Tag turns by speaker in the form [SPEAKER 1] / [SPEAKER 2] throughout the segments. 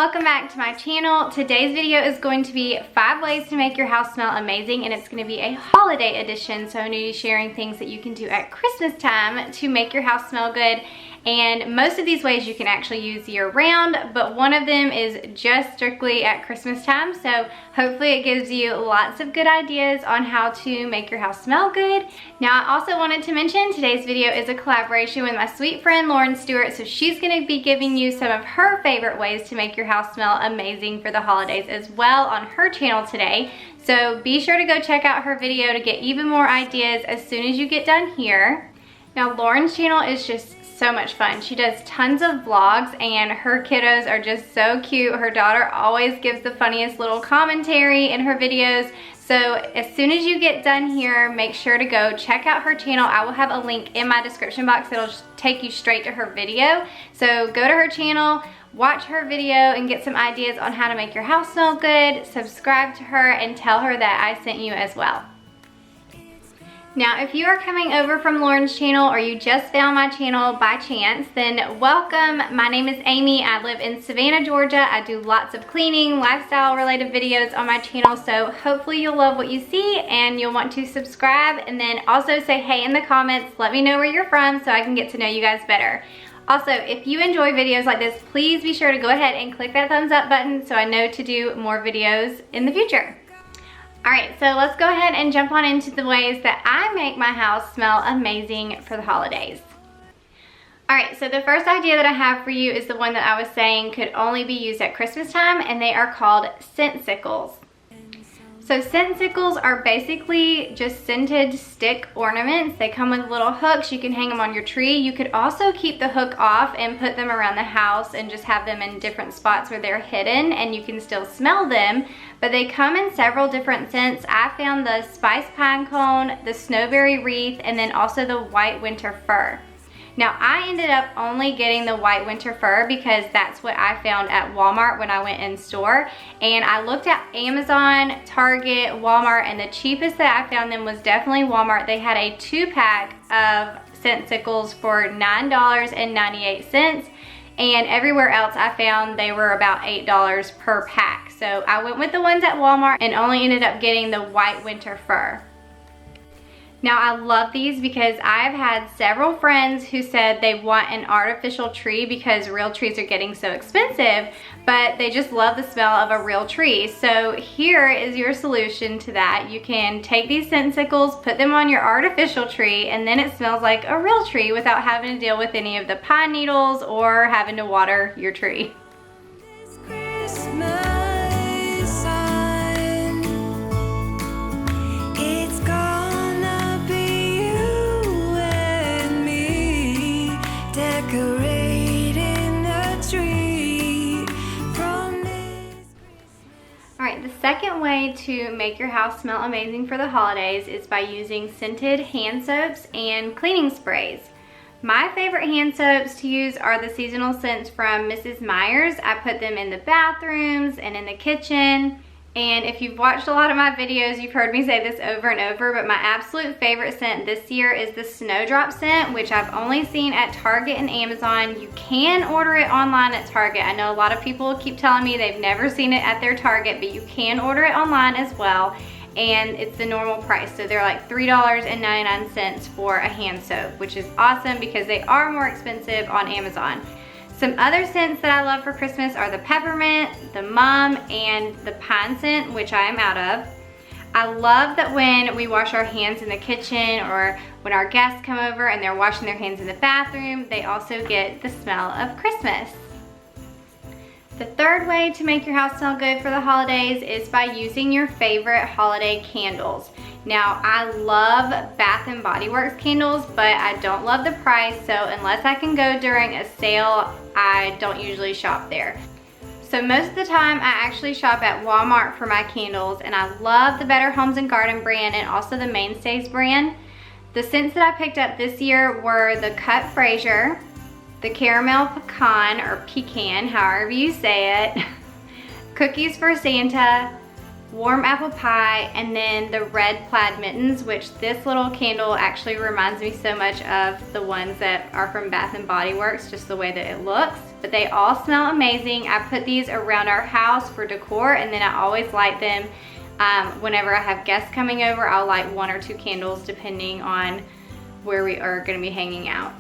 [SPEAKER 1] welcome back to my channel. Today's video is going to be 5 ways to make your house smell amazing, and it's going to be a holiday edition, so I'm going to be sharing things that you can do at Christmas time to make your house smell good. And most of these ways you can actually use year round, but one of them is just strictly at Christmas time. So hopefully it gives you lots of good ideas on how to make your house smell good. Now, I also wanted to mention today's video is a collaboration with my sweet friend Lauren Stewart. So she's going to be giving you some of her favorite ways to make your house smell amazing for the holidays as well on her channel today. So be sure to go check out her video to get even more ideas as soon as you get done here. Now, Lauren's channel is just so much fun. She does tons of vlogs and her kiddos are just so cute. Her daughter always gives the funniest little commentary in her videos. So as soon as you get done here, make sure to go check out her channel. I will have a link in my description box that'll take you straight to her video. So go to her channel, watch her video, and get some ideas on how to make your house smell good. Subscribe to her and tell her that I sent you as well. Now, if you are coming over from Lauren's channel or you just found my channel by chance, then welcome. My name is Amy. I live in Savannah, Georgia. I do lots of cleaning, lifestyle related videos on my channel, so hopefully you'll love what you see and you'll want to subscribe, and then also say hey in the comments. Let me know where you're from so I can get to know you guys better. Also, if you enjoy videos like this, please be sure to go ahead and click that thumbs up button so I know to do more videos in the future. Alright, so let's go ahead and jump on into the ways that I make my house smell amazing for the holidays. Alright, so the first idea that I have for you is the one that I was saying could only be used at Christmas time, and they are called scent sickles. So scent sickles are basically just scented stick ornaments. They come with little hooks. You can hang them on your tree. You could also keep the hook off and put them around the house and just have them in different spots where they're hidden and you can still smell them. But they come in several different scents. I found the spice pine cone, the snowberry wreath, and then also the white winter fir. Now, I ended up only getting the white winter fir because that's what I found at Walmart when I went in store. And I looked at Amazon, Target, Walmart, and the cheapest that I found them was definitely Walmart. They had a 2-pack of scent sickles for $9.98. And everywhere else I found they were about $8 per pack. So I went with the ones at Walmart and only ended up getting the white winter fir. Now, I love these because I've had several friends who said they want an artificial tree because real trees are getting so expensive, but they just love the smell of a real tree. So here is your solution to that. You can take these scent sickles, put them on your artificial tree, and then it smells like a real tree without having to deal with any of the pine needles or having to water your tree. Alright, the second way to make your house smell amazing for the holidays is by using scented hand soaps and cleaning sprays. My favorite hand soaps to use are the seasonal scents from Mrs. Meyers. I put them in the bathrooms and in the kitchen. And if you've watched a lot of my videos, you've heard me say this over and over, but my absolute favorite scent this year is the Snowdrop scent, which I've only seen at Target and Amazon. You can order it online at Target. I know a lot of people keep telling me they've never seen it at their Target, but you can order it online as well. And it's the normal price. So they're like $3.99 for a hand soap, which is awesome because they are more expensive on Amazon. Some other scents that I love for Christmas are the peppermint, the mum, and the pine scent, which I am out of. I love that when we wash our hands in the kitchen or when our guests come over and they're washing their hands in the bathroom, they also get the smell of Christmas. The third way to make your house smell good for the holidays is by using your favorite holiday candles. Now, I love Bath & Body Works candles, but I don't love the price, so unless I can go during a sale, I don't usually shop there. So most of the time, I actually shop at Walmart for my candles, and I love the Better Homes & Garden brand and also the Mainstays brand. The scents that I picked up this year were the Cut Fraser, the Caramel Pecan, or Pecan, however you say it, Cookies for Santa, Warm Apple Pie, and then the Red Plaid Mittens, which this little candle actually reminds me so much of the ones that are from Bath & Body Works, just the way that it looks. but they all smell amazing. I put these around our house for decor, and then I always light them whenever I have guests coming over. I'll light 1 or 2 candles depending on where we are going to be hanging out.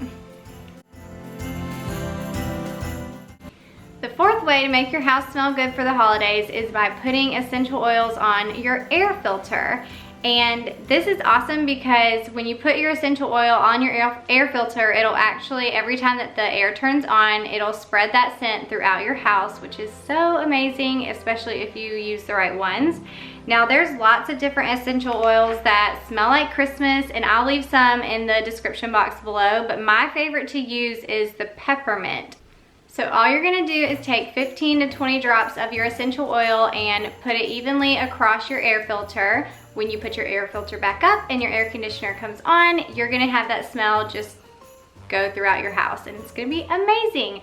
[SPEAKER 1] The fourth way to make your house smell good for the holidays is by putting essential oils on your air filter. And this is awesome because when you put your essential oil on your air filter, it'll actually, every time that the air turns on, it'll spread that scent throughout your house, which is so amazing, especially if you use the right ones. Now there's lots of different essential oils that smell like Christmas, and I'll leave some in the description box below, but my favorite to use is the peppermint. So all you're gonna do is take 15 to 20 drops of your essential oil and put it evenly across your air filter. When you put your air filter back up and your air conditioner comes on, you're gonna have that smell just go throughout your house, and it's gonna be amazing.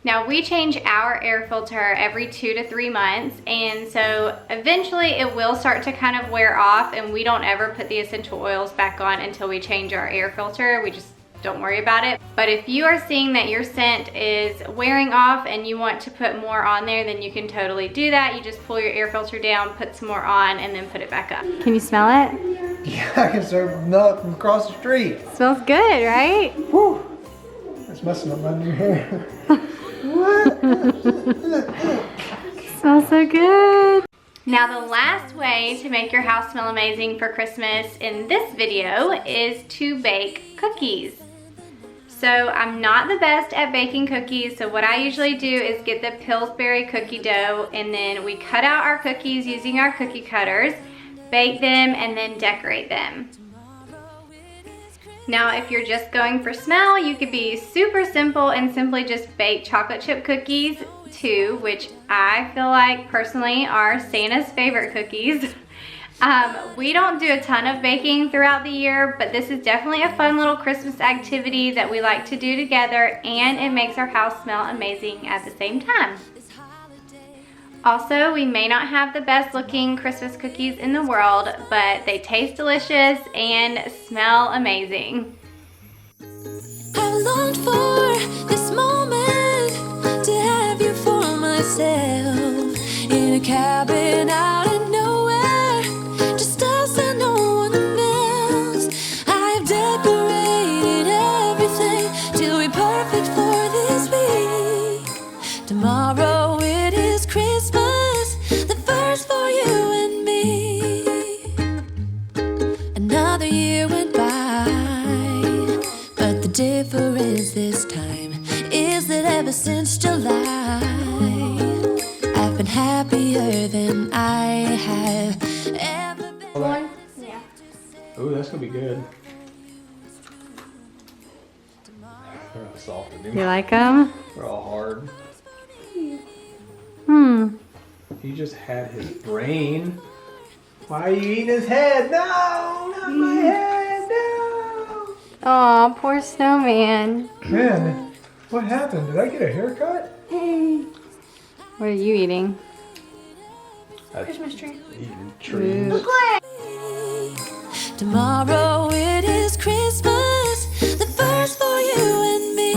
[SPEAKER 1] Now we change our air filter every 2 to 3 months, and so eventually it will start to kind of wear off, and we don't ever put the essential oils back on until we change our air filter. We just don't worry about it. But if you are seeing that your scent is wearing off and you want to put more on there, then you can totally do that. You just pull your air filter down, put some more on, and then put it back up. Can you smell it?
[SPEAKER 2] Yeah, I can smell it from across the street.
[SPEAKER 1] It smells good, right?
[SPEAKER 2] Whew. It's messing up my new hair. What?
[SPEAKER 1] It smells so good. Now the last way to make your house smell amazing for Christmas in this video is to bake cookies. So I'm not the best at baking cookies, so what I usually do is get the Pillsbury cookie dough, and then we cut out our cookies using our cookie cutters, bake them, and then decorate them. Now if you're just going for smell, you could be super simple and simply just bake chocolate chip cookies too, which I feel like personally are Santa's favorite cookies. We don't do a ton of baking throughout the year, but this is definitely a fun little Christmas activity that we like to do together, and it makes our house smell amazing at the same time. Also, we may not have the best looking Christmas cookies in the world, but they taste delicious and smell amazing.
[SPEAKER 3] I longed for this moment to have you for myself in a cabin out of nowhere, just us and no one else. I've decorated everything till we're perfect for this week. Tomorrow it is Christmas, the first for you and me. Another year went by, but the difference this time is that ever since July, I've been happier than I have ever been.
[SPEAKER 1] One? Yeah.
[SPEAKER 2] Ooh, that's gonna be good. They're all soft.
[SPEAKER 1] You like them?
[SPEAKER 2] They're all hard. He just had his brain. Why are you eating his head? No, not my head, no.
[SPEAKER 1] Aw, poor snowman.
[SPEAKER 2] Man, what happened? Did I get a haircut?
[SPEAKER 1] What are you eating?
[SPEAKER 2] Christmas tree. Eating trees.
[SPEAKER 3] Tomorrow it is Christmas, the first for you and me.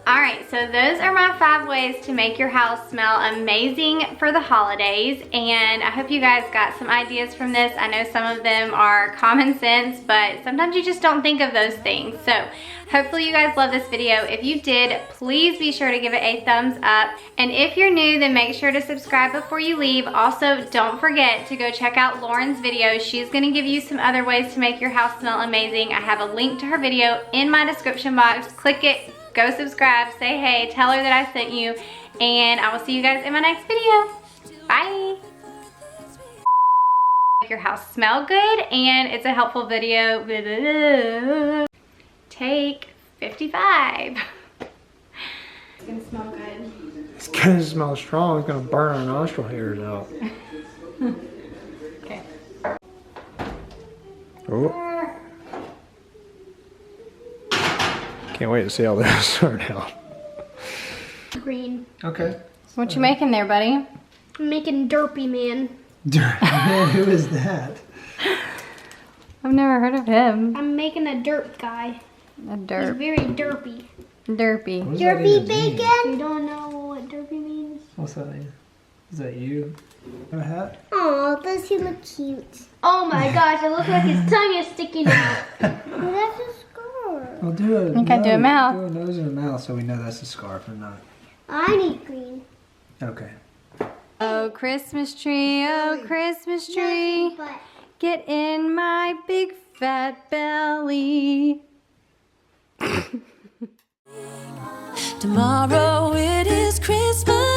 [SPEAKER 1] Alright, so those are my 5 ways to make your house smell amazing for the holidays, and I hope you guys got some ideas from this. I know some of them are common sense, but sometimes you just don't think of those things. So hopefully you guys love this video. If you did, please be sure to give it a thumbs up, and if you're new, then make sure to subscribe before you leave. Also, don't forget to go check out Lauren's video. She's going to give you some other ways to make your house smell amazing. I have a link to her video in my description box. Click it. Go subscribe, say hey, tell her that I sent you, and I will see you guys in my next video. Bye. Make your house smell good, and it's a helpful video. Take 55. It's gonna smell good.
[SPEAKER 2] It's gonna smell strong. It's gonna burn our nostril hairs out.
[SPEAKER 1] Okay.
[SPEAKER 2] Oh. Can't wait to see how this turned out.
[SPEAKER 4] Green.
[SPEAKER 2] Okay.
[SPEAKER 1] What you making there, buddy?
[SPEAKER 4] I'm making Derpy Man.
[SPEAKER 2] Man, who is that?
[SPEAKER 1] I've never heard of him.
[SPEAKER 4] I'm making a derp guy.
[SPEAKER 1] A
[SPEAKER 4] He's
[SPEAKER 1] derp.
[SPEAKER 4] very derpy.
[SPEAKER 1] Derpy.
[SPEAKER 2] What does that
[SPEAKER 4] Derpy
[SPEAKER 2] even mean?
[SPEAKER 4] bacon? You don't know what derpy means?
[SPEAKER 2] What's that mean? Is that you? Have a hat?
[SPEAKER 5] Oh, does he look cute?
[SPEAKER 4] Oh my gosh, it looks like his tongue is sticking out.
[SPEAKER 5] Well, that's a scarf.
[SPEAKER 2] Well, do a
[SPEAKER 1] You gotta do a mouth.
[SPEAKER 2] Do a nose and a mouth so we know that's a scarf or not.
[SPEAKER 5] I need green.
[SPEAKER 2] Okay.
[SPEAKER 1] Oh, Christmas tree, oh, Christmas tree.
[SPEAKER 5] But
[SPEAKER 1] Get in my big fat belly.
[SPEAKER 3] Tomorrow it is Christmas.